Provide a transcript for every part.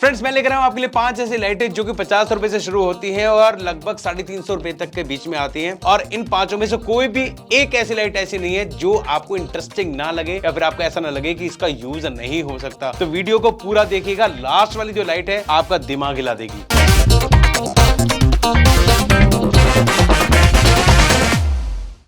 Friends, मैं लेकर आया हूं आपके लिए 5 ऐसी लाइटें जो कि 50 रुपए से शुरू होती हैं और लगभग 350 रुपए तक के बीच में आती हैं। और इन पांचों में से कोई भी एक ऐसी लाइट ऐसी नहीं है जो आपको इंटरेस्टिंग ना लगे या फिर आपको ऐसा ना लगे कि इसका यूज नहीं हो सकता। तो वीडियो को पूरा देखिएगा, लास्ट वाली जो लाइट है आपका दिमाग हिला देगी।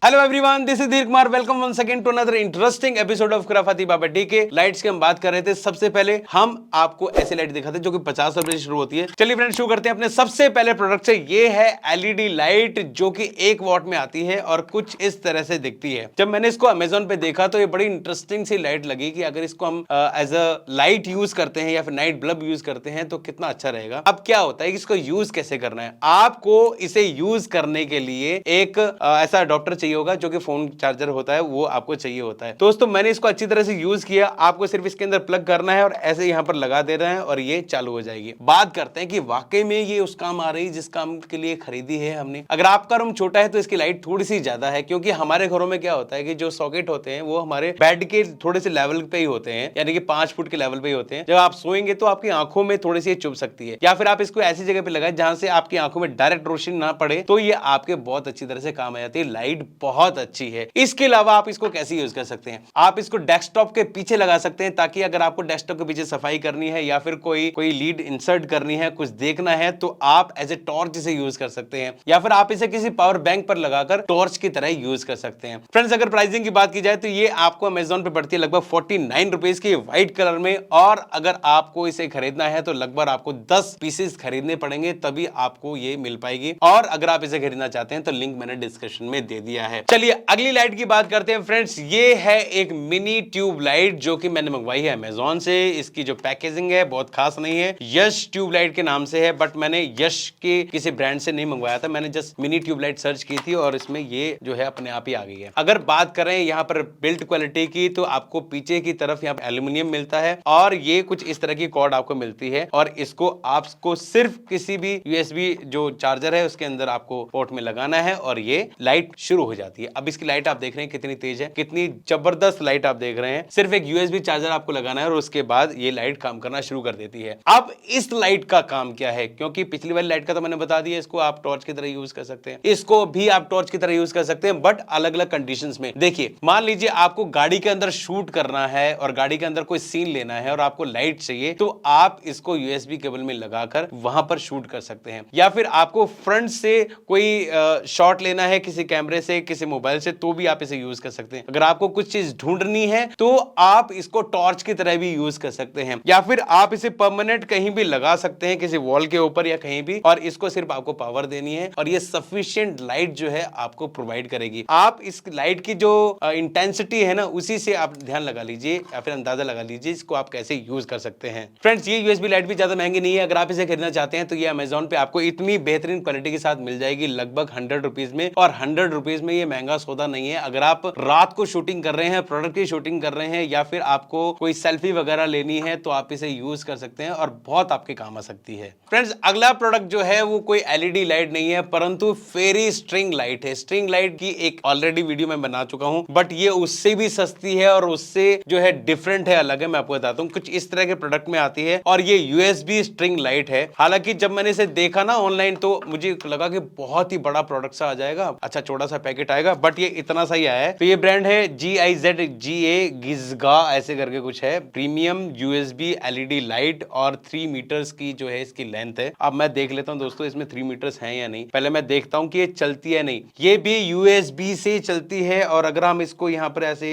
Hello everyone, this is Dheer Kumar. Welcome once again to another interesting episode of Khurafati Baba D K. Lights की हम बात कर रहे थे। सबसे पहले हम आपको ऐसी लाइट दिखाते हैं जो कि 50 रुपए से शुरू होती है। चलिए फ्रेंड्स, शुरू करते हैं अपने सबसे पहले प्रोडक्ट से। ये है एलईडी लाइट जो कि 1 वॉट में आती है और कुछ इस तरह से दिखती है। जब मैंने इसको अमेजोन पे देखा तो ये बड़ी इंटरेस्टिंग सी लाइट लगी कि अगर इसको हम एज अ लाइट यूज करते हैं या फिर नाइट बल्ब यूज करते हैं तो कितना अच्छा रहेगा। अब क्या होता है कि इसको यूज कैसे करना है। आपको इसे यूज करने के लिए एक ऐसा अडॉप्टर चाहिए होगा जो कि फोन चार्जर होता है, वो आपको चाहिए होता है। दोस्तों, मैंने इसको अच्छी तरह से यूज किया। आपको सिर्फ इसके अंदर प्लग करना है और ऐसे यहां पर लगा दे रहे हैं और ये चालू हो जाएगी। बात करते हैं कि वाकई में ये उस काम आ रही है जिस काम के लिए खरीदी है हमने। अगर आपका रूम छोटा है तो इसकी लाइट थोड़ी सी ज्यादा है, क्योंकि हमारे घरों में क्या होता है कि जो सॉकेट होते हैं वो हमारे बेड के थोड़े से लेवल पे ही होते हैं, यानी कि 5 फुट के लेवल पे ही होते हैं। जब आप सोएंगे तो आपकी आंखों में थोड़ी सी चुभ सकती है, या फिर आप इसको ऐसी जगह पे लगाएं जहां से आपकी आंखों में डायरेक्ट रोशनी ना पड़े, तो ये आपके बहुत अच्छी तरह से काम आ जाती है। लाइट बहुत अच्छी है। इसके अलावा आप इसको कैसे यूज कर सकते हैं। आप इसको डेस्कटॉप के पीछे लगा सकते हैं, ताकि अगर आपको डेस्कटॉप के पीछे सफाई करनी है या फिर कोई लीड इंसर्ट करनी है, कुछ देखना है, तो आप एज ए टॉर्च इसे यूज कर सकते हैं। या फिर आप इसे किसी पावर बैंक पर लगाकर टॉर्च की तरह यूज कर सकते हैं। फ्रेंड्स, अगर प्राइसिंग की बात की जाए तो ये आपको अमेजोन पे पड़ती है लगभग 49 रुपीज की, व्हाइट कलर में। और अगर आपको इसे खरीदना है तो लगभग आपको 10 पीसेस खरीदने पड़ेंगे, तभी आपको ये मिल पाएगी। और अगर आप इसे खरीदना चाहते हैं तो लिंक मैंने डिस्क्रिप्शन में दे दिया है। चलिए अगली लाइट की बात करते हैं फ्रेंड्स। ये है एक मिनी ट्यूब लाइट जो कि मैंने मंगवाई है अमेजोन से। इसकी जो पैकेजिंग है बहुत खास नहीं है, यश ट्यूब लाइट के नाम से है, बट मैंने यश के किसी ब्रांड से नहीं मंगवाया था। मैंने just mini tube light search की थी और इसमें ये जो है अपने आप ही आ गई है। अगर बात करें यहाँ पर बिल्ड क्वालिटी की, तो आपको पीछे की तरफ यहाँ एल्यूमिनियम मिलता है और ये कुछ इस तरह की कॉर्ड आपको मिलती है और इसको आपको सिर्फ किसी भी यूएसबी जो चार्जर है उसके अंदर आपको पोर्ट में लगाना है और ये लाइट शुरू हो जाती है। अब इसकी लाइट आप देख रहे हैं कितनी तेज है, कितनी जबरदस्त लाइट आप देख रहे हैं। सिर्फ एक यूएसबी चार्जर आपको लगाना है और उसके बाद ये लाइट काम करना शुरू कर देती है। अब इस लाइट का काम क्या है, क्योंकि पिछली वाली लाइट का तो मैंने बता दिया, इसको आप टॉर्च की तरह यूज कर सकते हैं, इसको भी आप टॉर्च की तरह यूज कर सकते हैं, बट अलग अलग कंडीशंस में। देखिए, मान लीजिए आपको गाड़ी के अंदर शूट करना है और गाड़ी के अंदर कोई सीन लेना है और आपको लाइट चाहिए, तो आप इसको यूएसबी केबल में लगाकर वहां पर शूट कर सकते हैं। या फिर आपको फ्रंट से कोई शॉट लेना है किसी कैमरे से, किसी मोबाइल से, तो भी आप इसे यूज कर सकते हैं। अगर आपको कुछ चीज ढूंढनी है तो आप इसको टॉर्च की तरह भी यूज कर सकते हैं, या फिर आप इसे परमानेंट कहीं भी लगा सकते हैं, किसी वॉल के ऊपर या कहीं भी, और इसको सिर्फ आपको पावर देनी है और ये सफिशिएंट लाइट जो है आपको प्रोवाइड करेगी। आप इस लाइट की जो इंटेंसिटी है ना, उसी से आप ध्यान लगा लीजिए या फिर अंदाजा लगा लीजिए इसको आप कैसे यूज कर सकते हैं। फ्रेंड्स, ये यूएसबी लाइट भी ज्यादा महंगी नहीं है। अगर आप इसे खरीदना चाहते हैं तो ये अमेजोन पे आपको इतनी बेहतरीन क्वालिटी के साथ मिल जाएगी लगभग 100 रुपीज में, और 100 रुपीज में ये महंगा सौदा नहीं है। अगर आप रात को शूटिंग कर रहे हैं, प्रोडक्ट की शूटिंग कर रहे हैं, या फिर आपको कोई सेल्फी वगैरह लेनी है, तो आप इसे यूज कर सकते हैं और बहुत आपके काम आ सकती है। फ्रेंड्स, अगला प्रोडक्ट जो है वो कोई एलईडी लाइट नहीं है, परंतु फेरी स्ट्रिंग लाइट है। स्ट्रिंग लाइट की एक ऑलरेडी वीडियो मैं बना चुका हूं, बट ये उससे भी सस्ती है और उससे जो है डिफरेंट है, अलग है। मैं आपको बताता हूं, कुछ इस तरह के प्रोडक्ट में आती है और ये यूएसबी स्ट्रिंग लाइट है। हालांकि जब मैंने इसे देखा ना ऑनलाइन तो मुझे लगा कि बहुत ही बड़ा प्रोडक्ट सा आ जाएगा, अच्छा छोटा सा पैकेट आएगा, बट ये इतना सा ही आया है। तो ये ब्रांड है GIZGA गिज़गा ऐसे करके कुछ है। प्रीमियम यूएसबी एलईडी लाइट और 3 मीटर्स की जो है इसकी लेंथ है। अब मैं देख लेता हूं दोस्तों इसमें 3 मीटर्स हैं या नहीं। पहले मैं देखता हूं कि ये चलती है नहीं। ये भी यूएसबी से चलती है और अगर हम इसको यहाँ पर ऐसे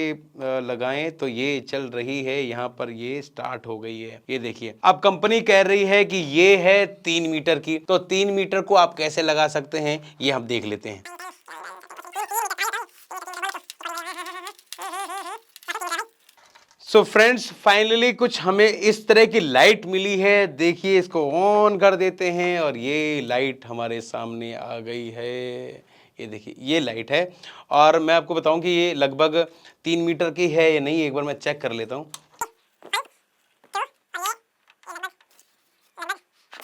लगाएं तो ये चल रही है। यहाँ पर ये स्टार्ट हो गई है, ये देखिए। अब कंपनी कह रही है कि ये है 3 मीटर की, तो 3 मीटर को आप कैसे लगा सकते हैं ये हम देख लेते हैं। सो फ्रेंड्स, फाइनली कुछ हमें इस तरह की लाइट मिली है। देखिए, इसको ऑन कर देते हैं और ये लाइट हमारे सामने आ गई है। ये देखिए, ये लाइट है और मैं आपको बताऊं कि ये लगभग 3 मीटर की है या नहीं, एक बार मैं चेक कर लेता हूं।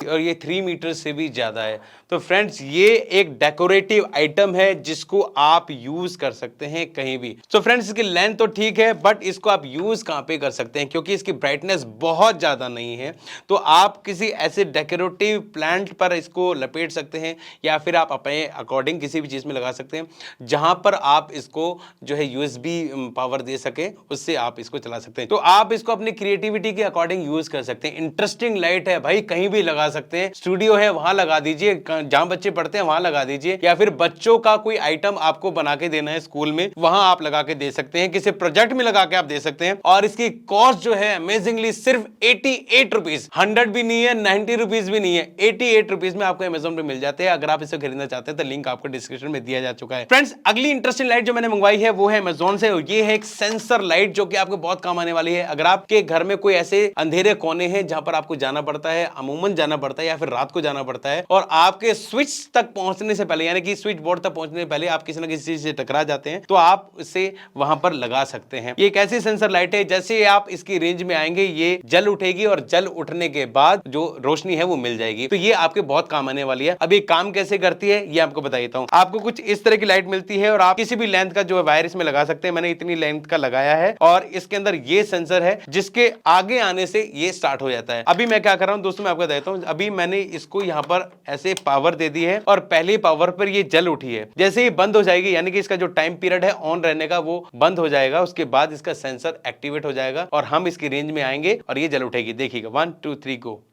और ये 3 मीटर से भी ज्यादा है। तो फ्रेंड्स ये एक डेकोरेटिव आइटम है जिसको आप यूज कर सकते हैं कहीं भी। तो फ्रेंड्स इसकी लेंथ तो ठीक है, बट इसको आप यूज कहां पे कर सकते हैं, क्योंकि इसकी ब्राइटनेस बहुत ज्यादा नहीं है। तो आप किसी ऐसे डेकोरेटिव प्लांट पर इसको लपेट सकते हैं, या फिर आप अपने अकॉर्डिंग किसी भी चीज में लगा सकते हैं जहां पर आप इसको जो है यूएसबी पावर दे सके, उससे आप इसको चला सकते हैं। तो आप इसको अपनी क्रिएटिविटी के अकॉर्डिंग यूज कर सकते हैं। इंटरेस्टिंग लाइट है भाई, कहीं भी लगा सकते हैं। स्टूडियो है वहां लगा दीजिए, जहां बच्चे पढ़ते हैं वहां लगा दीजिए, या फिर बच्चों का कोई आइटम आपको बना के देना है स्कूल में, वहां आप लगा के दे सकते हैं, किसी प्रोजेक्ट में लगा के आप दे सकते हैं। और इसकी कॉस्ट जो है अमेजिंगली सिर्फ 88 रुपीज, 100 भी नहीं है, 90 रुपीज भी नहीं है, 88 रुपीज में आपको अमेजोन पे मिल जाते हैं। अगर आप इसे खरीदना चाहते हैं तो लिंक आपको डिस्क्रिप्शन में दिया जा चुका है। फ्रेंड्स अगली इंटरेस्टिंग लाइट जो मैंने मंगवाई है वो है अमेजोन से। ये है एक सेंसर लाइट जो कि आपको बहुत काम आने वाली है। अगर आपके घर में कोई ऐसे अंधेरे कोने हैं जहां पर आपको जाना पड़ता है, अमूमन जाना पड़ता है या फिर रात को जाना पड़ता है, और आपके स्विच तक पहुंचने से पहले, यानी कि स्विच बोर्ड तक पहुंचने से पहले आप किसी ना किसी चीज से टकरा जाते हैं, तो आप इसे वहां पर लगा सकते हैं। ये एक ऐसी सेंसर लाइट है, जैसे आप इसकी रेंज में आएंगे ये जल उठेगी, और जल उठने के बाद जो रोशनी है वो मिल जाएगी। तो ये आपके बहुत काम आने वाली है। अभी काम कैसे करती है ये आपको बता देता हूं। आपको कुछ इस तरह की लाइट मिलती है और आप किसी भी लेंथ का जो वायर इसमें लगा सकते हैं। मैंने इतनी लेंथ का लगाया है, और इसके अंदर ये सेंसर है जिसके आगे आने से ये स्टार्ट हो जाता है। अभी मैं क्या कर रहा हूं दोस्तों, मैं आपको बताता हूं। अभी मैंने इसको यहां पर ऐसे पावर दे दी है, और पहले पावर पर ये जल उठी है। जैसे ही बंद हो जाएगी, यानी कि इसका जो टाइम पीरियड है ऑन रहने का वो बंद हो जाएगा, उसके बाद इसका सेंसर एक्टिवेट हो जाएगा और हम इसकी रेंज में आएंगे और ये जल उठेगी। देखिएगा 1 2 3 गो।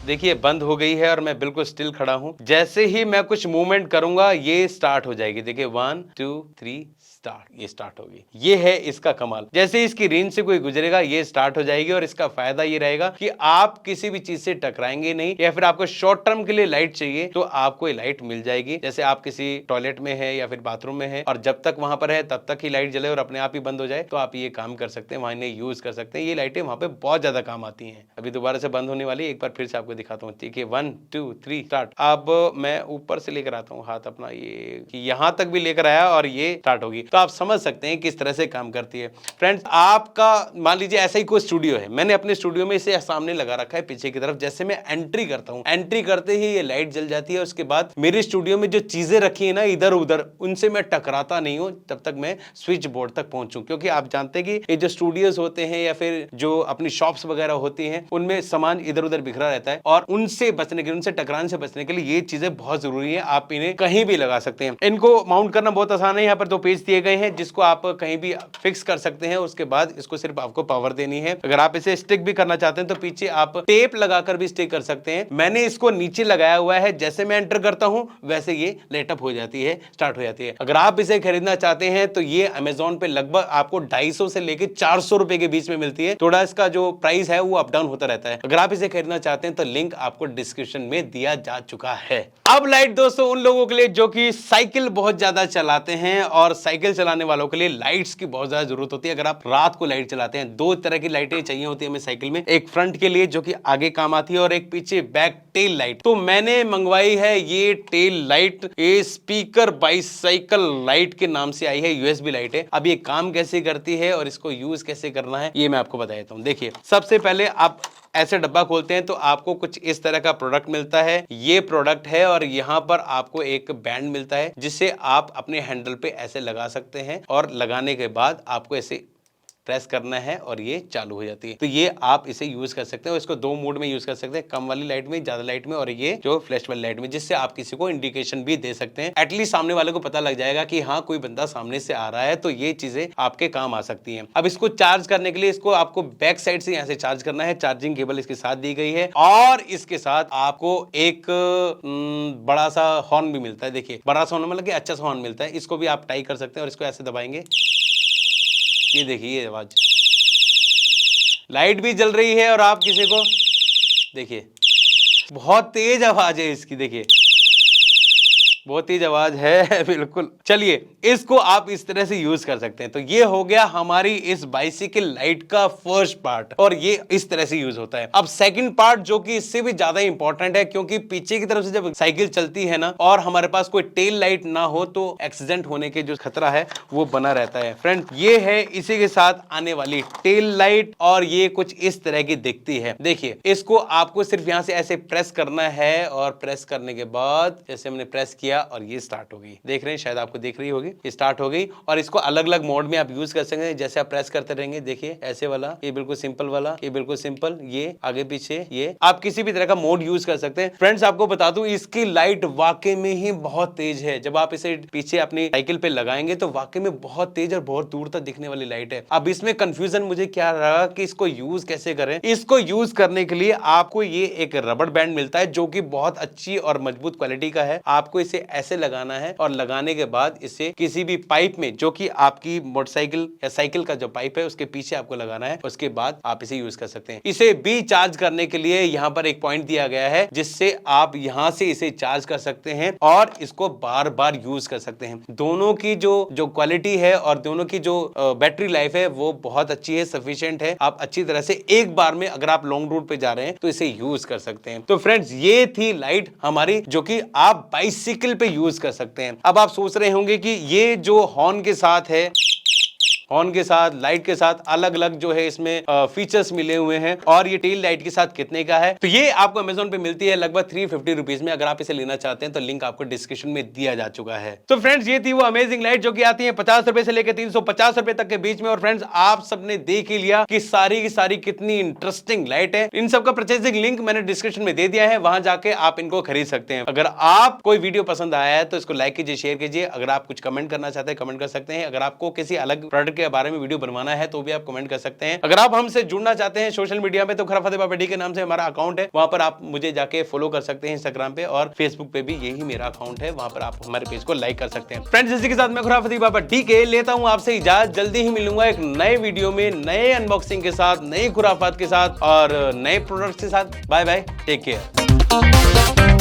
देखिए बंद हो गई है और मैं बिल्कुल स्टिल खड़ा हूं। जैसे ही मैं कुछ मूवमेंट करूंगा ये स्टार्ट हो जाएगी। देखिए 1 2 3 स्टार्ट, ये स्टार्ट होगी। ये है इसका कमाल। जैसे इसकी रेंज से कोई गुजरेगा ये स्टार्ट हो जाएगी, और इसका फायदा ये रहेगा कि आप किसी भी चीज से टकराएंगे नहीं, या फिर आपको शॉर्ट टर्म के लिए लाइट चाहिए तो आपको ये लाइट मिल जाएगी। जैसे आप किसी टॉयलेट में है या फिर बाथरूम में है, और जब तक वहां पर है तब तक ही लाइट जले और अपने आप ही बंद हो जाए, तो आप ये काम कर सकते हैं, वहां इन्हें यूज कर सकते हैं। ये लाइटें वहां पे बहुत ज्यादा काम आती हैं। अभी दोबारा से बंद होने वाली, एक बार फिर से आपको दिखाता हूँ। ठीक है 1 2 3 स्टार्ट। अब मैं ऊपर से लेकर आता हूँ हाथ अपना, ये यहां तक भी लेकर आया और ये स्टार्ट होगी। तो आप समझ सकते हैं किस तरह से काम करती है। फ्रेंड्स आपका मान लीजिए ऐसा ही कोई स्टूडियो है, मैंने अपने स्टूडियो में इसे सामने लगा रखा है पीछे की तरफ। जैसे मैं एंट्री करता हूं, एंट्री करते ही ये लाइट जल जाती है। उसके बाद मेरे स्टूडियो में जो चीजें रखी है ना इधर उधर, उनसे मैं टकराता नहीं हूं तब तक मैं स्विच बोर्ड तक पहुंचूं। क्योंकि आप जानते हैं कि ये जो स्टूडियोज होते हैं या फिर जो अपनी शॉप्स वगैरह होती हैं, उनमें सामान इधर उधर बिखरा रहता है, और उनसे बचने के लिए, उनसे टकराने से बचने के लिए ये चीजें बहुत जरूरी है। आप इन्हें कहीं भी लगा सकते हैं। इनको माउंट करना बहुत आसान है। यहाँ पर 2 पेज दिए गए हैं जिसको आप कहीं भी फिक्स कर सकते हैं। उसके बाद इसको सिर्फ आपको पावर देनी है। अगर आप इसे स्टिक भी करना चाहते हैं तो पीछे आप टेप लगाकर भी स्टिक कर सकते हैं। मैंने इसको नीचे लगाया हुआ है, जैसे मैं एंटर करता हूं वैसे ये लाइट अप हो जाती है, स्टार्ट हो जाती है। अगर आप इसे खरीदना चाहते हैं तो ये अमेजोन पे लगभग आपको 250 से लेकर 400 रुपए के बीच में मिलती है। थोड़ा इसका जो प्राइस है वो अप डाउन होता रहता है। अगर आप इसे खरीदना चाहते हैं तो लिंक आपको डिस्क्रिप्शन में दिया जा चुका है। अब लाइट दोस्तों उन लोगों के लिए जो कि साइकिल बहुत ज्यादा चलाते हैं, और साइकिल चलाने वालों के लिए लाइट्स की बहुत ज्यादा जरूरत होती है। अगर आप रात को लाइट चलाते हैं, 2 तरह की लाइटें चाहिए होती है हमें साइकिल में। एक फ्रंट के लिए जो कि आगे काम आती है, और एक पीछे बैक टेल लाइट। तो मैंने मंगवाई है ये टेल लाइट, ये स्पीकर बाइसाइकिल लाइट के नाम से आई है, यूएसबी लाइट है। अब ये काम कैसे करती है और इसको यूज कैसे करना है ये मैं आपको बता देता हूं। देखिए सबसे पहले आप ऐसे डब्बा खोलते हैं तो आपको कुछ इस तरह का प्रोडक्ट मिलता है। ये प्रोडक्ट है, और यहाँ पर आपको एक बैंड मिलता है जिसे आप अपने हैंडल पे ऐसे लगा सकते हैं, और लगाने के बाद आपको ऐसे प्रेस करना है और ये चालू हो जाती है। तो ये आप इसे यूज कर सकते हैं। इसको 2 मोड में यूज कर सकते हैं, कम वाली लाइट में, ज्यादा लाइट में, और ये जो फ्लैश वाली लाइट में, जिससे आप किसी को इंडिकेशन भी दे सकते हैं। एटलीस्ट सामने वाले को पता लग जाएगा कि हाँ कोई बंदा सामने से आ रहा है। तो ये चीजें आपके काम आ सकती हैं। अब इसको चार्ज करने के लिए इसको आपको बैक साइड से यहाँ से चार्ज करना है। चार्जिंग केबल इसके साथ दी गई है, और इसके साथ आपको एक बड़ा सा हॉर्न भी मिलता है। देखिए बड़ा सा हॉर्न मतलब कि अच्छा सा हॉर्न मिलता है। इसको भी आप टाई कर सकते हैं, और इसको ऐसे दबाएंगे, ये देखिए ये आवाज, लाइट भी जल रही है। और आप किसी को देखिए बहुत तेज आवाज है इसकी, देखिए बहुत तेज आवाज है बिल्कुल। चलिए इसको आप इस तरह से यूज कर सकते हैं। तो ये हो गया हमारी इस बाइसिकल लाइट का फर्स्ट पार्ट और ये इस तरह से यूज होता है। अब सेकंड पार्ट जो कि इससे भी ज्यादा इंपॉर्टेंट है, क्योंकि पीछे की तरफ से जब साइकिल चलती है ना और हमारे पास कोई टेल लाइट ना हो तो एक्सीडेंट होने के जो खतरा है वो बना रहता है। फ्रेंड ये है इसी के साथ आने वाली टेल लाइट और ये कुछ इस तरह की दिखती है। देखिए इसको आपको सिर्फ यहां से ऐसे प्रेस करना है और प्रेस करने के बाद जैसे हमने प्रेस किया और ये स्टार्ट हो गई। देख रहे हैं, शायद आपको दिख रही होगी, स्टार्ट हो गई। और इसको अलग अलग मोड में आप यूज कर सकते हैं। जैसे आप प्रेस करते रहेंगे, देखिए ऐसे वाला, ये बिल्कुल सिंपल वाला, ये बिल्कुल सिंपल, ये आगे पीछे, ये आप किसी भी तरह का मोड यूज कर सकते हैं। फ्रेंड्स आपको बता दूं इसकी लाइट वाकई में ही बहुत तेज है। जब आप इसे पीछे अपनी साइकिल पे लगाएंगे तो वाकई में बहुत तेज और बहुत दूर तक दिखने वाली लाइट है। अब इसमें कंफ्यूजन मुझे क्या रहा कि इसको यूज कैसे करें। इसको यूज करने के लिए आपको ये एक रबड़ बैंड मिलता है जो कि बहुत अच्छी और मजबूत क्वालिटी का है। आपको इसे ऐसे लगाना है और लगाने के बाद इसे किसी भी पाइप में, जो कि आपकी मोटरसाइकिल या साइकिल का जो पाइप है उसके पीछे आपको लगाना है। उसके बाद आप इसे यूज कर सकते हैं। इसे भी चार्ज करने के लिए यहाँ पर एक पॉइंट दिया गया है जिससे आप यहाँ से इसे चार्ज कर सकते हैं और इसको बार बार यूज कर सकते हैं। दोनों की जो क्वालिटी है और दोनों की जो बैटरी लाइफ है वो बहुत अच्छी है, सफिशिएंट है। आप अच्छी तरह से एक बार में अगर आप लॉन्ग रूट पे जा रहे हैं तो इसे यूज कर सकते हैं। तो फ्रेंड्स ये थी लाइट हमारी जो कि आप बाइसिकल पे यूज कर सकते हैं। अब आप सोच रहे होंगे कि ये जो हॉर्न के साथ है, हॉर्न के साथ, लाइट के साथ अलग अलग जो है इसमें फीचर्स मिले हुए हैं और ये टेल लाइट के साथ कितने का है, तो ये आपको अमेज़न पे मिलती है लगभग 350 रुपीज में। अगर आप इसे लेना चाहते हैं तो लिंक आपको डिस्क्रिप्शन में दिया जा चुका है। तो फ्रेंड्स ये थी वो अमेजिंग लाइट जो कि आती है 50 रुपए से लेकर 350 रुपए तक के बीच में। और फ्रेंड्स आप सबने देख ही लिया कि सारी की सारी कितनी इंटरेस्टिंग लाइट है। इन सबका परचेसिंग लिंक मैंने डिस्क्रिप्शन में दे दिया है, वहां जाके आप इनको खरीद सकते हैं। अगर आप कोई वीडियो पसंद आया है तो इसको लाइक कीजिए, शेयर कीजिए। अगर आप कुछ कमेंट करना चाहते हैं कमेंट कर सकते हैं। अगर आपको किसी अलग प्रोडक्ट के बारे में वीडियो बनवाना है तो भी आप कमेंट कर सकते हैं। अगर आप हमसे जुड़ना चाहते हैं सोशल मीडिया में तो खुराफाती बाबा डी के नाम से हमारा अकाउंट है, वहां पर आप मुझे जाके फॉलो कर सकते हैं इंस्टाग्राम पे, और फेसबुक पे भी यही मेरा अकाउंट है, वहां पर आप हमारे पेज को लाइक कर सकते हैं। फ्रेंड्स इसी के साथ मैं खुराफाती बाबा डी के लेता हूं आपसे इजाजत। जल्दी ही मिलूंगा एक नए वीडियो में, नए अनबॉक्सिंग के साथ, नई खुराफात के साथ और नए प्रोडक्ट्स के साथ। Bye bye, take care.